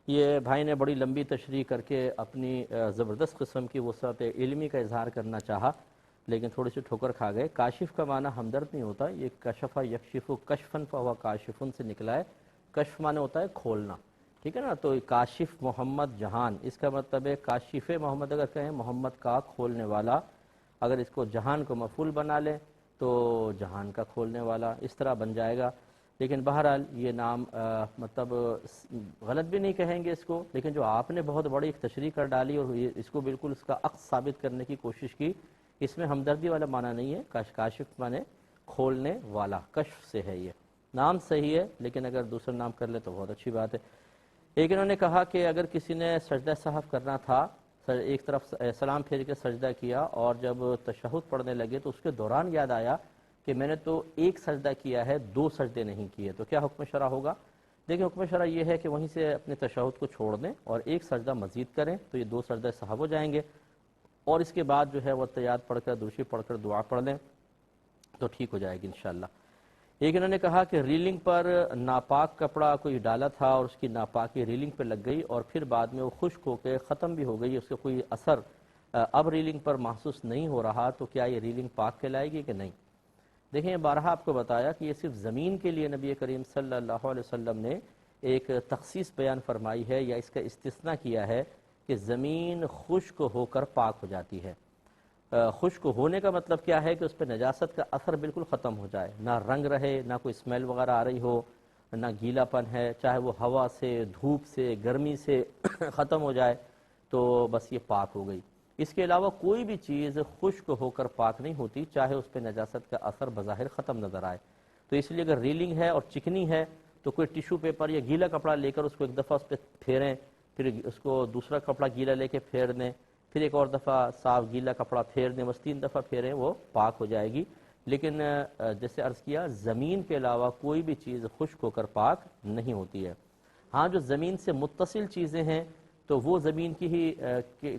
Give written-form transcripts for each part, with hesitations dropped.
یہ بھائی نے بڑی لمبی تشریح کر کے اپنی زبردست قسم کی وسعت علمی کا اظہار کرنا چاہا، لیکن تھوڑی سی ٹھوکر کھا گئے۔ کاشف کا معنی ہمدرد نہیں ہوتا، یہ کشف یکشف کشفن فہو کاشفن سے نکلا ہے۔ کشف معنی ہوتا ہے کھولنا، ٹھیک ہے نا؟ تو کاشف محمد جہان، اس کا مطلب ہے کاشف محمد اگر کہیں محمد کا کھولنے والا، اگر اس کو جہان کو مفعول بنا لیں تو جہان کا کھولنے والا اس طرح بن جائے گا۔ لیکن بہرحال یہ نام مطلب غلط بھی نہیں کہیں گے اس کو، لیکن جو آپ نے بہت بڑی ایک تشریح کر ڈالی اور اس کو بالکل اس کا عکس ثابت کرنے کی کوشش کی، اس میں ہمدردی والا معنی نہیں ہے۔ کاشف معنی کھولنے والا، کشف سے ہے، یہ نام صحیح ہے لیکن اگر دوسرا نام کر لے تو بہت اچھی بات ہے۔ ایک انہوں نے کہا کہ اگر کسی نے سجدہ سہو کرنا تھا، ایک طرف سلام پھیر کے سجدہ کیا اور جب تشہد پڑھنے لگے تو اس کے دوران یاد آیا کہ میں نے تو ایک سجدہ کیا ہے، دو سجدے نہیں کیے، تو کیا حکم شرع ہوگا؟ دیکھیں حکم شرع یہ ہے کہ وہیں سے اپنے تشہد کو چھوڑ دیں اور ایک سجدہ مزید کریں تو یہ دو سجدہ سہو ہو جائیں گے، اور اس کے بعد جو ہے وہ تحیات پڑھ کر درشی پڑھ کر دعا پڑھ لیں تو ٹھیک ہو جائے گی انشاءاللہ۔ ایک انہوں نے کہا کہ ریلنگ پر ناپاک کپڑا کوئی ڈالا تھا اور اس کی ناپاکی ریلنگ پہ لگ گئی اور پھر بعد میں وہ خشک ہو کے ختم بھی ہو گئی، اس کا کوئی اثر اب ریلنگ پر محسوس نہیں ہو رہا، تو کیا یہ ریلنگ پاک کہلائے گی کہ نہیں؟ دیکھیں بارہا آپ کو بتایا کہ یہ صرف زمین کے لیے نبی کریم صلی اللہ علیہ وسلم نے ایک تخصیص بیان فرمائی ہے یا اس کا استثناء کیا ہے کہ زمین خشک ہو کر پاک ہو جاتی ہے۔ خشک ہونے کا مطلب کیا ہے کہ اس پہ نجاست کا اثر بالکل ختم ہو جائے، نہ رنگ رہے، نہ کوئی اسمیل وغیرہ آ رہی ہو، نہ گیلا پن ہے، چاہے وہ ہوا سے، دھوپ سے، گرمی سے ختم ہو جائے تو بس یہ پاک ہو گئی۔ اس کے علاوہ کوئی بھی چیز خشک ہو کر پاک نہیں ہوتی، چاہے اس پہ نجاست کا اثر بظاہر ختم نظر آئے۔ تو اس لیے اگر ریلنگ ہے اور چکنی ہے تو کوئی ٹیشو پیپر یا گیلا کپڑا لے کر اس کو ایک دفعہ اس پہ پھیریں، پھر اس کو دوسرا کپڑا گیلا لے کے پھیر دیں، پھر ایک اور دفعہ صاف گیلا کپڑا پھیر دیں، بس 3 دفعہ پھیریں وہ پاک ہو جائے گی۔ لیکن جیسے عرض کیا زمین کے علاوہ کوئی بھی چیز خشک ہو کر پاک نہیں ہوتی ہے۔ ہاں جو زمین سے متصل چیزیں ہیں تو وہ زمین کی ہی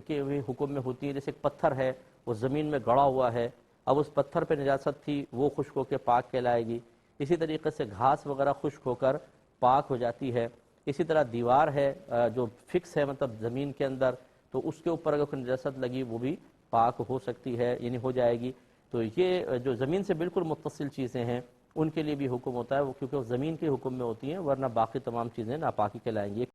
کے حکم میں ہوتی ہیں، جیسے ایک پتھر ہے وہ زمین میں گڑا ہوا ہے، اب اس پتھر پہ نجاست تھی وہ خشک ہو کے پاک کہلائے گی۔ اسی طریقے سے گھاس وغیرہ خشک ہو کر پاک ہو جاتی ہے۔ اسی طرح دیوار ہے جو فکس ہے مطلب زمین کے اندر، تو اس کے اوپر اگر کوئی نجاست لگی وہ بھی پاک ہو سکتی ہے، یعنی ہو جائے گی۔ تو یہ جو زمین سے بالکل متصل چیزیں ہیں ان کے لیے بھی حکم ہوتا ہے، وہ کیونکہ وہ زمین کے حکم میں ہوتی ہیں، ورنہ باقی تمام چیزیں ناپاکی کہلائیں گی۔